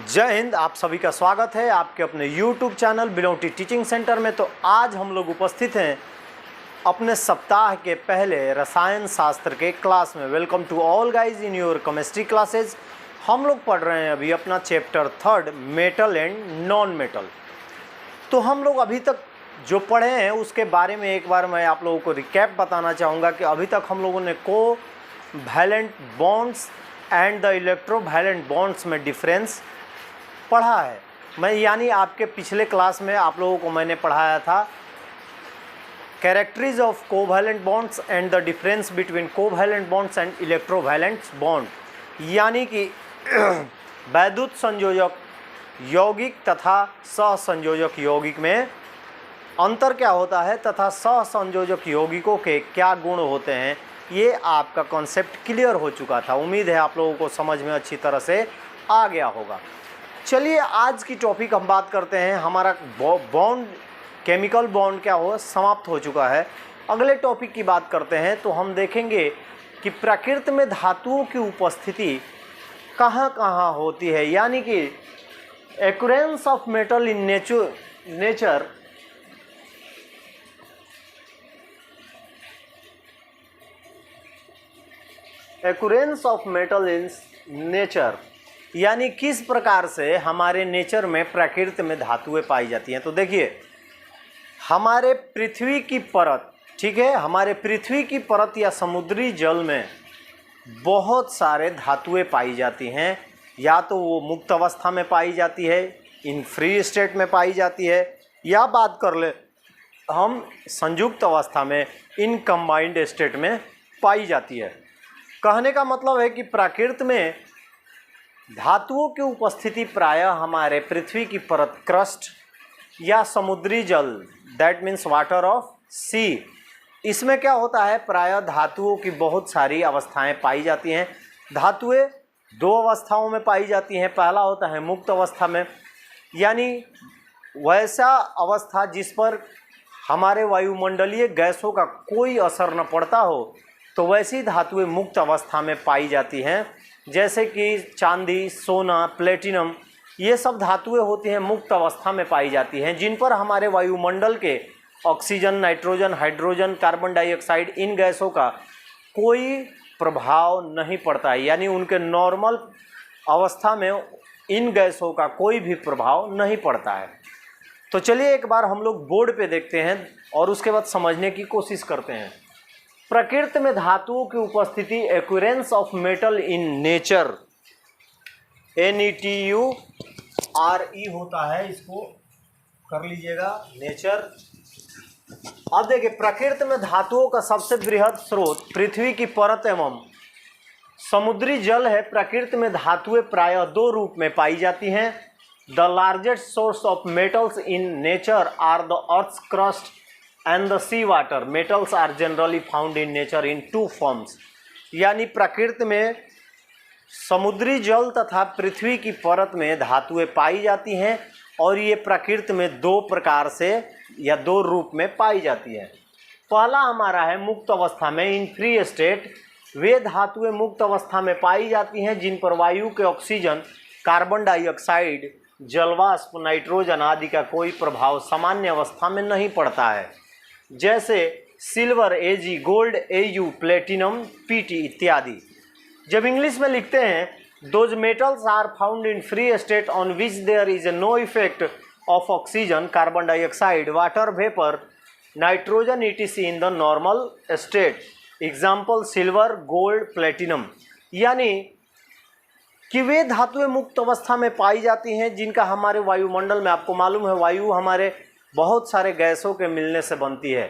जय हिंद। आप सभी का स्वागत है आपके अपने YouTube चैनल बिलोटी टीचिंग सेंटर में। तो आज हम लोग उपस्थित हैं अपने सप्ताह के पहले रसायन शास्त्र के क्लास में। Welcome to all guys in your chemistry classes. हम लोग पढ़ रहे हैं अभी अपना chapter 3 metal and non metal. तो हम लोग अभी तक जो पढ़े हैं उसके बारे में एक बार मैं आप लोगों को रिकैप बताना चाहूँगा कि अभी तक हम लोगों ने covalent bonds and the electrovalent bonds में डिफरेंस पढ़ा है। मैं यानी आपके पिछले क्लास में आप लोगों को मैंने पढ़ाया था characteristics of covalent bonds and the difference between covalent bonds and electrovalent bond, यानी कि वैद्युत संयोजक यौगिक तथा सहसंयोजक यौगिक में अंतर क्या होता है तथा सहसंयोजक यौगिकों के क्या गुण होते हैं। ये आपका कॉन्सेप्ट क्लियर हो चुका था। उम्मीद है आप लोगों को समझ में अच्छी तरह से आ गया होगा। चलिए आज की टॉपिक हम बात करते हैं। हमारा बॉन्ड केमिकल बॉन्ड क्या हो समाप्त हो चुका है। अगले टॉपिक की बात करते हैं तो हम देखेंगे कि प्रकृति में धातुओं की उपस्थिति कहाँ कहाँ होती है, यानी कि occurrence of metal in nature occurrence of metal in nature, यानी किस प्रकार से हमारे नेचर में प्रकृति में धातुएं पाई जाती हैं। तो देखिए हमारे पृथ्वी की परत, ठीक है, हमारे पृथ्वी की परत या समुद्री जल में बहुत सारे धातुएं पाई जाती हैं। या तो वो मुक्त अवस्था में पाई जाती है, इन फ्री स्टेट में पाई जाती है, या बात कर ले हम संयुक्त अवस्था में, इन कंबाइंड स्टेट में पाई जाती है। कहने का मतलब है कि प्रकृति में धातुओं की उपस्थिति प्रायः हमारे पृथ्वी की परत क्रस्ट या समुद्री जल, दैट मीन्स वाटर ऑफ सी, इसमें क्या होता है प्रायः धातुओं की बहुत सारी अवस्थाएं पाई जाती हैं। धातुएं दो अवस्थाओं में पाई जाती हैं। पहला होता है मुक्त अवस्था में, यानी वैसा अवस्था जिस पर हमारे वायुमंडलीय गैसों का कोई असर न पड़ता हो, तो वैसी धातुएं मुक्त अवस्था में पाई जाती हैं। जैसे कि चांदी, सोना, प्लेटिनम, ये सब धातुएं होती हैं मुक्त अवस्था में पाई जाती हैं, जिन पर हमारे वायुमंडल के oxygen, nitrogen, hydrogen, carbon dioxide, इन गैसों का कोई प्रभाव नहीं पड़ता है। यानी उनके नॉर्मल अवस्था में इन गैसों का कोई भी प्रभाव नहीं पड़ता है। तो चलिए एक बार हम लोग बोर्ड पे देखते हैं और उसके बाद समझने की कोशिश करते हैं। प्रकृति में धातुओं की उपस्थिति occurrence of metal in nature, NETURE होता है, इसको कर लीजिएगा, नेचर। अब देखिए प्रकृति में धातुओं का सबसे बृहद स्रोत पृथ्वी की परत एवं समुद्री जल है। प्रकृति में धातुएं प्रायः दो रूप में पाई जाती हैं। The largest source of metals in nature are the earth's crust and the sea water. Metals are generally found in nature in two forms, यानी प्रकृति में समुद्री जल तथा पृथ्वी की परत में धातुएं पाई जाती हैं और ये प्रकृति में दो प्रकार से या दो रूप में पाई जाती है। पहला हमारा है मुक्त अवस्था में, इन फ्री स्टेट। वे धातुएं मुक्त अवस्था में पाई जाती हैं जिन पर वायु के ऑक्सीजन, कार्बन डाइऑक्साइड, जलवाष्प, नाइट्रोजन आदि का कोई प्रभाव सामान्य अवस्था में नहीं पड़ता है। जैसे silver Ag, gold Au, platinum Pt इत्यादि। जब इंग्लिश में लिखते हैं those metals are found in free state on which there is no effect of oxygen, carbon dioxide, water vapour, nitrogen etc in the normal state. Example silver, gold, platinum. यानी कि वे धातुएं मुक्त अवस्था में पाई जाती हैं जिनका हमारे वायुमंडल में, आपको मालूम है वायु हमारे बहुत सारे गैसों के मिलने से बनती है।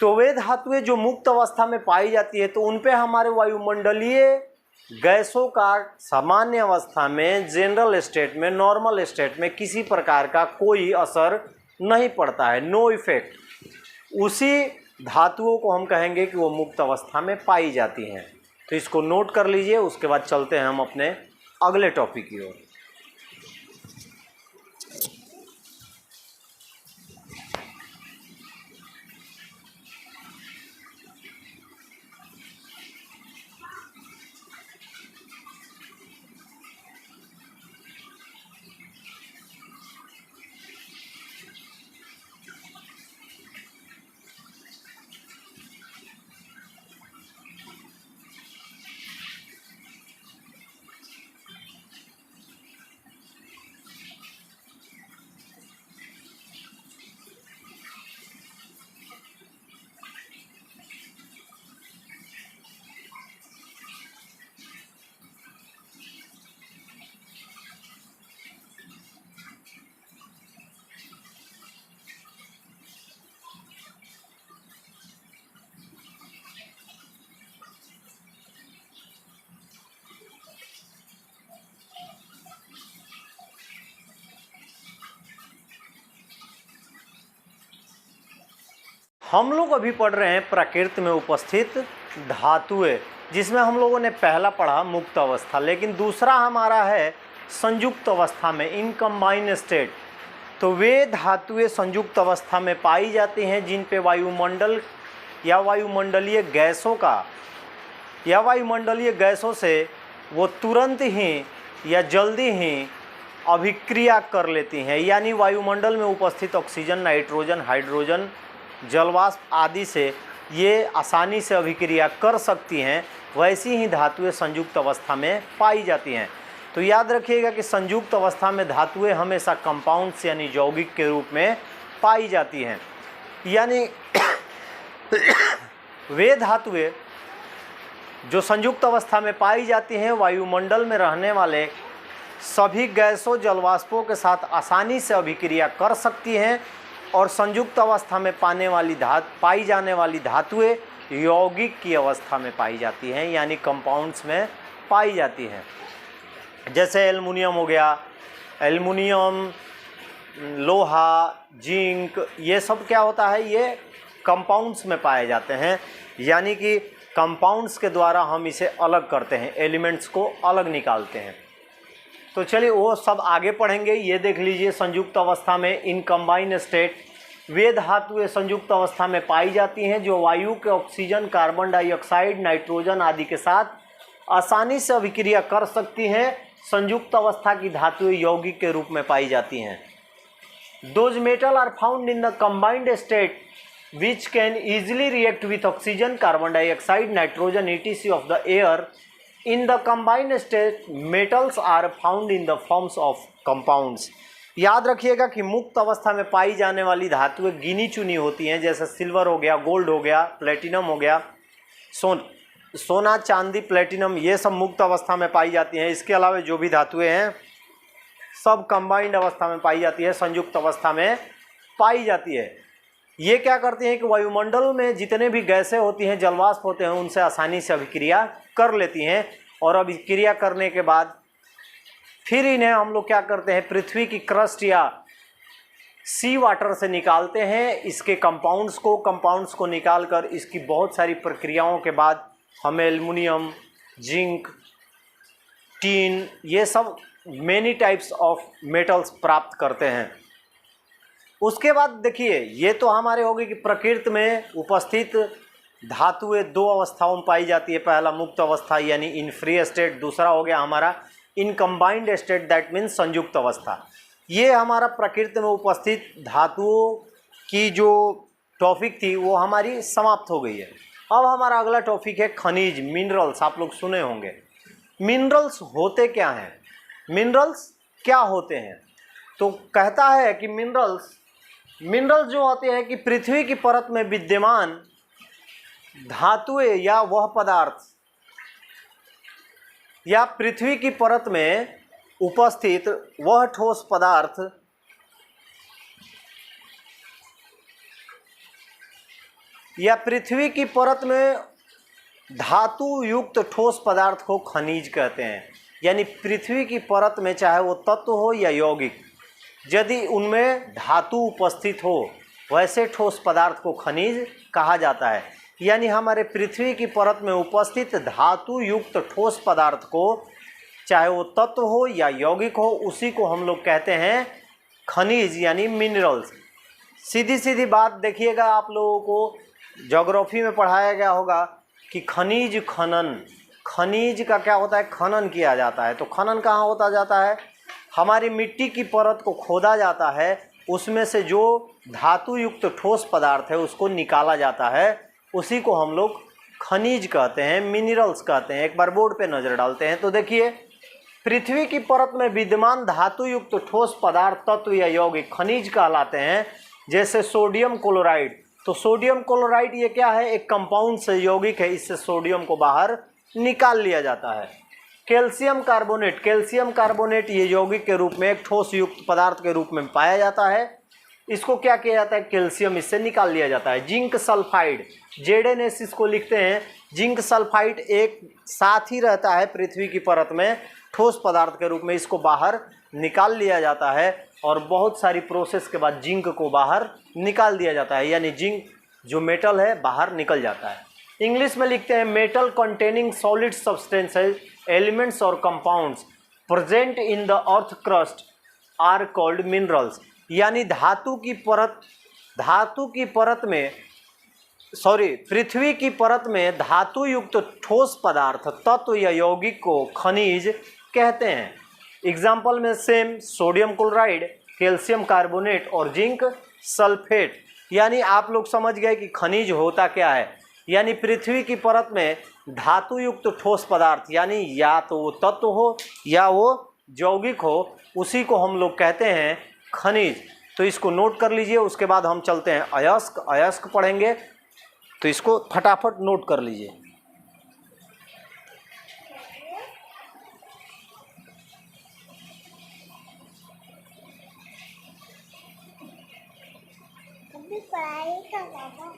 तो वे धातुएं जो मुक्त अवस्था में पाई जाती है तो उन पे हमारे वायुमंडलीय गैसों का सामान्य अवस्था में, जनरल स्टेट में, नॉर्मल स्टेट में किसी प्रकार का कोई असर नहीं पड़ता है, नो इफेक्ट। उसी धातुओं को हम कहेंगे कि वो मुक्त अवस्था में पाई जाती हैं। तो इसको नोट कर लीजिए। उसके बाद चलते हैं हम अपने अगले टॉपिक की ओर। हम लोग अभी पढ़ रहे हैं प्रकृति में उपस्थित धातुएं, जिसमें हम लोगों ने पहला पढ़ा मुक्त अवस्था, लेकिन दूसरा हमारा है संयुक्त अवस्था में, इन कंबाइंड स्टेट। तो वे धातुएं संयुक्त अवस्था में पाई जाती हैं जिन पे वायुमंडल या वायुमंडलीय गैसों से वो तुरंत ही या जल्दी ही अभिक्रिया कर लेती हैं, यानी वायुमंडल में उपस्थित ऑक्सीजन, नाइट्रोजन, हाइड्रोजन, जलवाष्प आदि से ये आसानी से अभिक्रिया कर सकती हैं। वैसी ही धातुएं संयुक्त अवस्था में पाई जाती हैं। तो याद रखिएगा कि संयुक्त अवस्था में धातुएं हमेशा कंपाउंड्स यानी यौगिक के रूप में पाई जाती हैं। यानी वे धातुएं जो संयुक्त अवस्था में पाई जाती हैं वायुमंडल में रहने वाले सभी गैसों, जलवाष्पों के साथ आसानी से अभिक्रिया कर सकती हैं और संयुक्त अवस्था में पाई जाने वाली धातुएं यौगिक की अवस्था में पाई जाती हैं, यानी कंपाउंड्स में पाई जाती हैं। जैसे एल्युमिनियम हो गया, एल्युमिनियम, लोहा, जिंक, ये सब क्या होता है, ये कंपाउंड्स में पाए जाते हैं, यानी कि कंपाउंड्स के द्वारा हम इसे अलग करते हैं, एलिमेंट्स को अलग निकालते हैं। तो चलिए वो सब आगे पढ़ेंगे। ये देख लीजिए, संयुक्त अवस्था में इन कंबाइंड स्टेट वे धातुएं संयुक्त अवस्था में पाई जाती हैं जो वायु के ऑक्सीजन, कार्बन डाइऑक्साइड, नाइट्रोजन आदि के साथ आसानी से अभिक्रिया कर सकती हैं। संयुक्त अवस्था की धातुएं यौगिक के रूप में पाई जाती हैं। Those metal are found in the combined state which can easily react with oxygen, carbon dioxide, nitrogen, etc. of the air. In the combined state, metals are found in the forms of compounds. याद रखिएगा कि मुक्त अवस्था में पाई जाने वाली धातुएं गिनी चुनी होती हैं, जैसे सिल्वर हो गया, गोल्ड हो गया, प्लेटिनम हो गया, सोना, चांदी, प्लेटिनम, ये सब मुक्त अवस्था में पाई जाती हैं। इसके अलावा जो भी धातुएं हैं सब कंबाइंड अवस्था में पाई जाती है, संयुक्त अवस्था में पाई जाती है। ये क्या करती हैं कि वायुमंडल में जितने भी गैसें होती हैं, जलवाष्प होते हैं, उनसे आसानी से अभिक्रिया कर लेती हैं और अभिक्रिया करने के बाद फिर इन्हें हम लोग क्या करते हैं, पृथ्वी की क्रस्ट या सी वाटर से निकालते हैं इसके कंपाउंड्स को निकाल कर इसकी बहुत सारी प्रक्रियाओं के बाद हमें एल्युमिनियम, जिंक, टीन, ये सब मेनी टाइप्स ऑफ मेटल्स प्राप्त करते हैं। उसके बाद देखिए, ये तो हमारे हो गए कि प्रकृति में उपस्थित धातुएं दो अवस्थाओं में पाई जाती है। पहला मुक्त अवस्था यानी इन फ्री स्टेट, दूसरा हो गया हमारा in combined state, that means संयुक्त अवस्था। ये हमारा प्रकृति में उपस्थित धातुओं की जो टॉपिक थी वो हमारी समाप्त हो गई है। अब हमारा अगला टॉपिक है खनिज, मिनरल्स। आप लोग सुने होंगे मिनरल्स होते क्या हैं, मिनरल्स क्या होते हैं। तो कहता है कि मिनरल्स जो होते हैं कि पृथ्वी की परत में विद्यमान धातुएं या वह पदार्थ या पृथ्वी की परत में उपस्थित वह ठोस पदार्थ या पृथ्वी की परत में धातु युक्त ठोस पदार्थ को खनिज कहते हैं। यानी पृथ्वी की परत में चाहे वो तत्व हो या यौगिक, यदि उनमें धातु उपस्थित हो वैसे ठोस पदार्थ को खनिज कहा जाता है। यानी हमारे पृथ्वी की परत में उपस्थित धातु युक्त ठोस पदार्थ को, चाहे वो तत्व हो या यौगिक हो, उसी को हम लोग कहते हैं खनिज यानी मिनरल्स। सीधी सीधी बात देखिएगा, आप लोगों को ज्योग्राफी में पढ़ाया गया होगा कि खनिज खनन, खनिज का क्या होता है, खनन किया जाता है। तो खनन कहाँ होता जाता है, हमारी मिट्टी की परत को खोदा जाता है, उसमें से जो धातु युक्त ठोस पदार्थ है उसको निकाला जाता है, उसी को हम लोग खनिज कहते हैं, मिनरल्स कहते हैं। एक बार बोर्ड पे नज़र डालते हैं तो देखिए, पृथ्वी की परत में विद्यमान धातु युक्त ठोस पदार्थ, तत्व या यौगिक खनिज कहलाते हैं। जैसे सोडियम क्लोराइड, तो सोडियम क्लोराइड ये क्या है, एक कंपाउंड से यौगिक है, इससे सोडियम को बाहर निकाल लिया जाता है। कैल्शियम कार्बोनेट ये यौगिक के रूप में एक ठोस युक्त पदार्थ के रूप में पाया जाता है। इसको क्या किया जाता है, कैल्शियम इससे निकाल लिया जाता है। जिंक सल्फाइड, ZnS इसको लिखते हैं। जिंक सल्फाइड एक साथ ही रहता है पृथ्वी की परत में ठोस पदार्थ के रूप में, इसको बाहर निकाल लिया जाता है और बहुत सारी प्रोसेस के बाद जिंक को बाहर निकाल दिया जाता है। यानी जिंक जो मेटल है बाहर निकल जाता है। इंग्लिश में लिखते हैं metal containing solid substances elements और compounds present in the earth crust are called minerals. यानी पृथ्वी की परत में धातु युक्त ठोस पदार्थ तत्व या यौगिक को खनिज कहते हैं। एग्जाम्पल में same, sodium chloride, calcium carbonate और जिंक सल्फेट। यानी आप लोग समझ गए कि खनिज होता क्या है। यानी पृथ्वी की परत में धातु युक्त ठोस पदार्थ, यानी या तो वो तत्व हो या वो यौगिक हो, उसी को हम लोग कहते हैं खनिज। तो इसको नोट कर लीजिए। उसके बाद हम चलते हैं अयस्क। अयस्क पढ़ेंगे तो इसको फटाफट नोट कर लीजिए। पढ़ाई का बाबा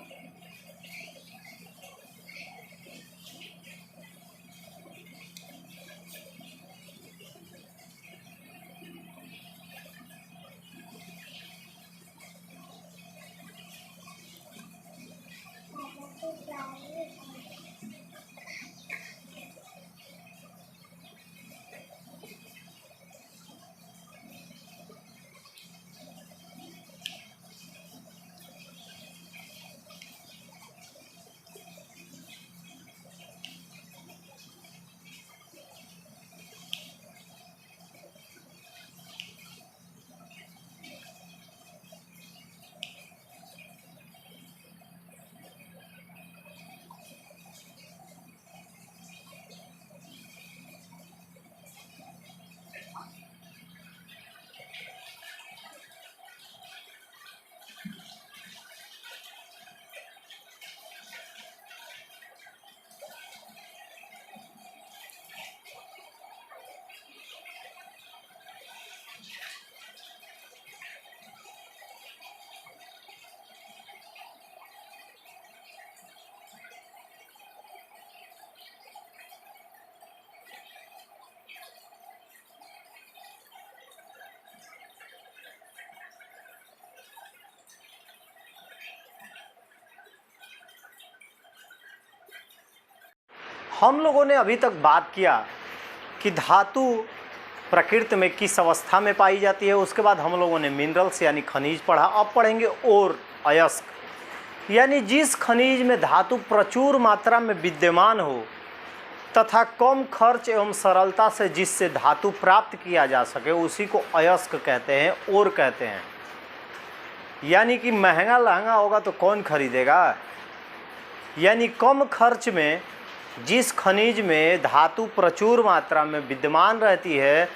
हम लोगों ने अभी तक बात किया कि धातु प्रकृति में किस अवस्था में पाई जाती है। उसके बाद हम लोगों ने मिनरल्स यानी खनिज पढ़ा। अब पढ़ेंगे और अयस्क, यानी जिस खनिज में धातु प्रचुर मात्रा में विद्यमान हो तथा कम खर्च एवं सरलता से जिससे धातु प्राप्त किया जा सके, उसी को अयस्क कहते हैं, और कहते हैं। यानी कि महंगा लहंगा होगा तो कौन खरीदेगा। यानी कम खर्च में जिस खनिज में धातु प्रचुर मात्रा में विद्यमान रहती है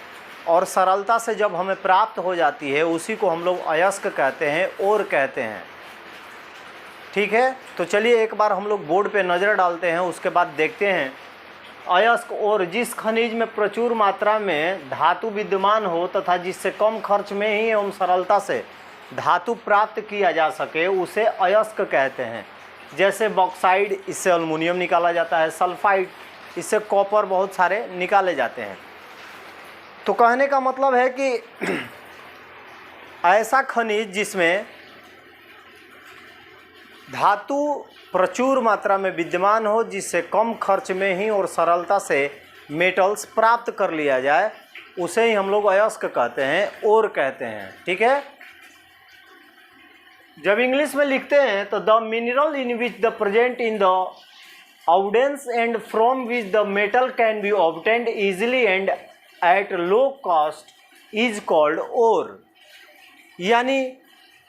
और सरलता से जब हमें प्राप्त हो जाती है, उसी को हम लोग अयस्क कहते हैं, और कहते हैं। ठीक है, तो चलिए एक बार हम लोग बोर्ड पे नज़र डालते हैं, उसके बाद देखते हैं अयस्क और जिस खनिज में प्रचुर मात्रा में धातु विद्यमान हो तथा जिससे कम खर्च में ही एवं सरलता से धातु प्राप्त किया जा सके, उसे अयस्क कहते हैं। जैसे बॉक्साइड, इससे एल्युमिनियम निकाला जाता है, सल्फाइड, इससे कॉपर बहुत सारे निकाले जाते हैं। तो कहने का मतलब है कि ऐसा खनिज जिसमें धातु प्रचुर मात्रा में विद्यमान हो, जिससे कम खर्च में ही और सरलता से मेटल्स प्राप्त कर लिया जाए, उसे ही हम लोग अयस्क कहते हैं, और कहते हैं। ठीक है, जब इंग्लिश में लिखते हैं तो the mineral in which the present in the abundance and from which the metal can be obtained easily and at low cost is called ore. यानी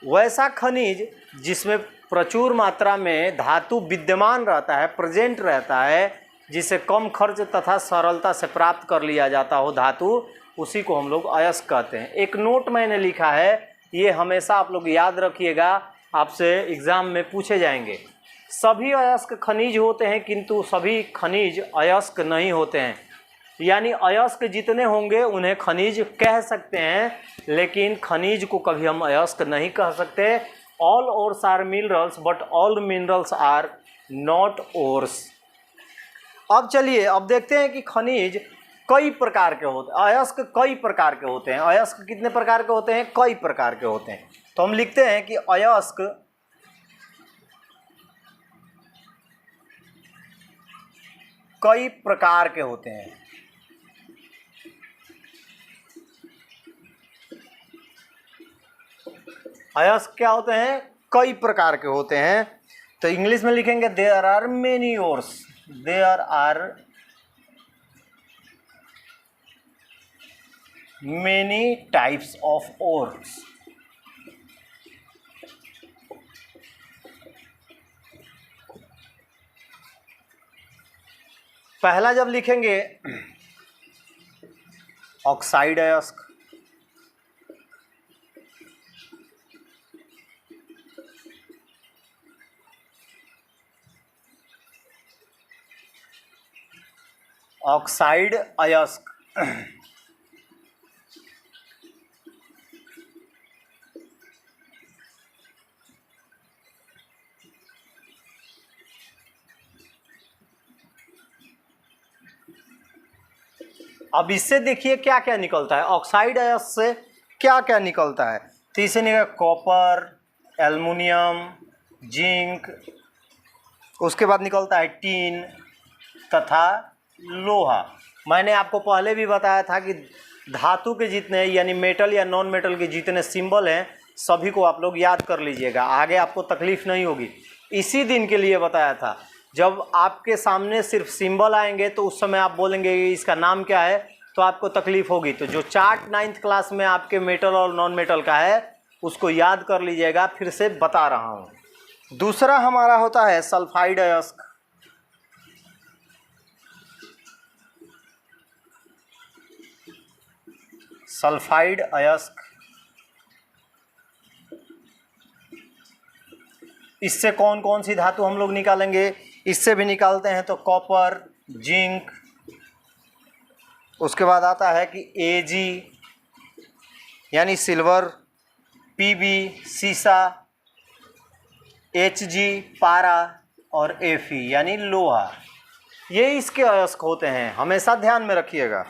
वैसा खनिज जिसमें प्रचुर मात्रा में धातु विद्यमान रहता है, प्रेजेंट रहता है, जिसे कम खर्च तथा सरलता से प्राप्त कर लिया जाता हो धातु, उसी को हम लोग अयस्क कहते हैं। एक नोट मैंने लिखा है, ये हमेशा आप लोग याद रखिएगा, आपसे एग्ज़ाम में पूछे जाएंगे। सभी अयस्क खनिज होते हैं किंतु सभी खनिज अयस्क नहीं होते हैं। यानी अयस्क जितने होंगे उन्हें खनिज कह सकते हैं, लेकिन खनिज को कभी हम अयस्क नहीं कह सकते। All ores are minerals but all minerals are not ores. अब चलिए अब देखते हैं कि खनिज कई प्रकार के होते हैं, अयस्क कई प्रकार के होते हैं। अयस्क कितने प्रकार के होते हैं? कई प्रकार के होते हैं। तो हम लिखते हैं कि अयस्क कई प्रकार के होते हैं। अयस्क क्या होते हैं? कई प्रकार के होते हैं। तो इंग्लिश में लिखेंगे there are many ores, there are many types of ores. पहला जब लिखेंगे ऑक्साइड अयस्क, ऑक्साइड अयस्क अब इससे देखिए क्या क्या निकलता है। ऑक्साइड अयस्क से क्या क्या निकलता है? तो इससे निकल कॉपर, एल्युमिनियम, जिंक, उसके बाद निकलता है टीन तथा लोहा। मैंने आपको पहले भी बताया था कि धातु के जितने यानी मेटल या नॉन मेटल के जितने सिंबल हैं सभी को आप लोग याद कर लीजिएगा, आगे आपको तकलीफ नहीं होगी। इसी दिन के लिए बताया था, जब आपके सामने सिर्फ सिंबल आएंगे तो उस समय आप बोलेंगे इसका नाम क्या है, तो आपको तकलीफ होगी। तो जो चार्ट 9th क्लास में आपके मेटल और नॉन मेटल का है उसको याद कर लीजिएगा, फिर से बता रहा हूँ। दूसरा हमारा होता है सल्फाइड अयस्क। सल्फाइड अयस्क, इससे कौन कौन सी धातु हम लोग निकालेंगे? इससे भी निकालते हैं तो कॉपर, जिंक, उसके बाद आता है कि Ag यानी सिल्वर, Pb सीसा, Hg पारा और Fe यानी लोहा। ये इसके अयस्क होते हैं, हमेशा ध्यान में रखिएगा।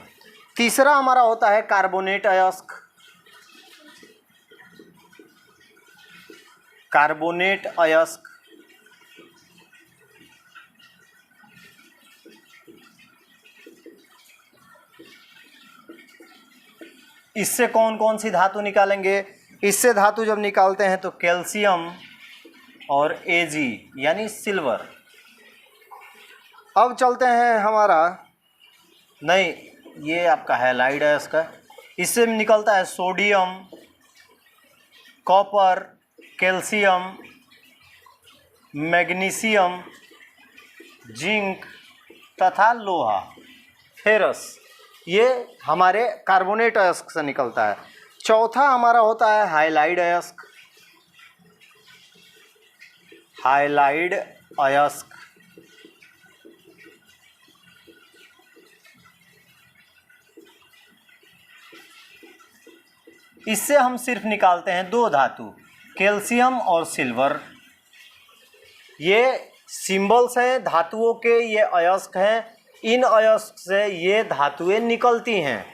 तीसरा हमारा होता है कार्बोनेट अयस्क। कार्बोनेट अयस्क, इससे कौन कौन सी धातु निकालेंगे? इससे धातु जब निकालते हैं तो कैल्शियम और Ag यानी सिल्वर। अब चलते हैं हमारा, नहीं ये आपका हैलाइड अयस्क है, इससे निकलता है sodium, copper, calcium, magnesium, zinc तथा लोहा, फेरस। ये हमारे कार्बोनेट अयस्क से निकलता है। चौथा हमारा होता है हाइलाइड अयस्क। हाइलाइड अयस्क, इससे हम सिर्फ निकालते हैं दो धातु, कैल्शियम और सिल्वर। ये सिंबल्स हैं धातुओं के, ये अयस्क हैं, इन अयस्क से ये धातुएं निकलती हैं।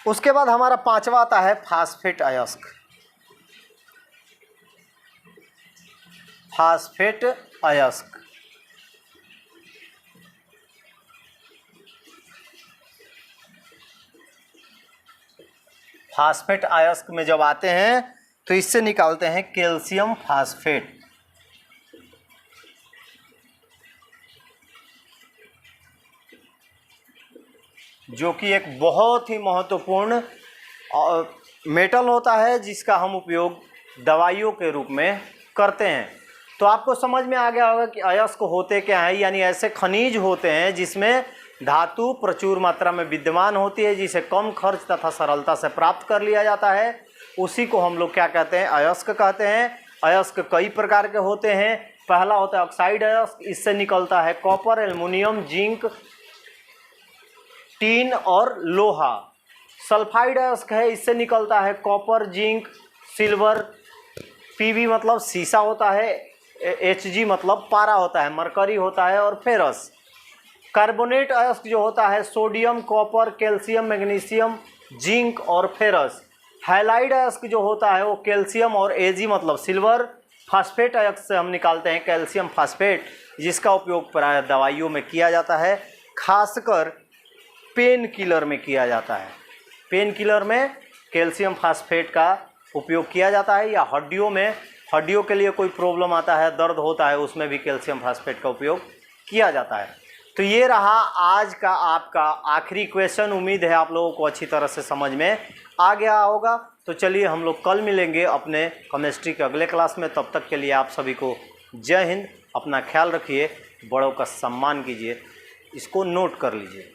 उसके बाद हमारा पांचवा आता है फास्फेट अयस्क। फास्फेट अयस्क, फास्फेट अयस्क में जब आते हैं तो इससे निकालते हैं कैल्शियम फास्फेट। जो कि एक बहुत ही महत्वपूर्ण मेटल होता है जिसका हम उपयोग दवाइयों के रूप में करते हैं। तो आपको समझ में आ गया होगा कि अयस्क होते क्या हैं, यानी ऐसे खनिज होते हैं जिसमें धातु प्रचुर मात्रा में विद्यमान होती है, जिसे कम खर्च तथा सरलता से प्राप्त कर लिया जाता है। उसी को हम लोग क्या कहते हैं? अयस्क कहते हैं। अयस्क कई प्रकार के होते हैं। पहला होता है ऑक्साइड अयस्क, इससे निकलता है कॉपर, एल्युमिनियम, जिंक, टीन और लोहा। सल्फाइड अयस्क है, इससे निकलता है कॉपर, जिंक, सिल्वर, Pb मतलब सीसा होता है, Hg मतलब पारा होता है, मरकरी होता है और फेरस। कार्बोनेट अयस्क जो होता है sodium, copper, calcium, magnesium, zinc और फेरस। हाइलाइड अयस्क जो होता है वो कैल्शियम और Ag मतलब सिल्वर। फास्फेट अयस्क से हम निकालते हैं कैल्शियम फास्फेट, जिसका उपयोग प्रायः दवाइयों में किया जाता है। खासकर पेन किलर में किया जाता है। पेन किलर में कैल्शियम फास्फेट का उपयोग किया जाता है, या हड्डियों के लिए कोई प्रॉब्लम आता है, दर्द होता है, उसमें भी कैल्शियम फास्फेट का उपयोग किया जाता है। तो ये रहा आज का आपका आखिरी क्वेश्चन। उम्मीद है आप लोगों को अच्छी तरह से समझ में आ गया होगा। तो चलिए हम लोग कल मिलेंगे अपने केमिस्ट्री के अगले क्लास में। तब तक के लिए आप सभी को जय हिंद। अपना ख्याल रखिए, बड़ों का सम्मान कीजिए, इसको नोट कर लीजिए।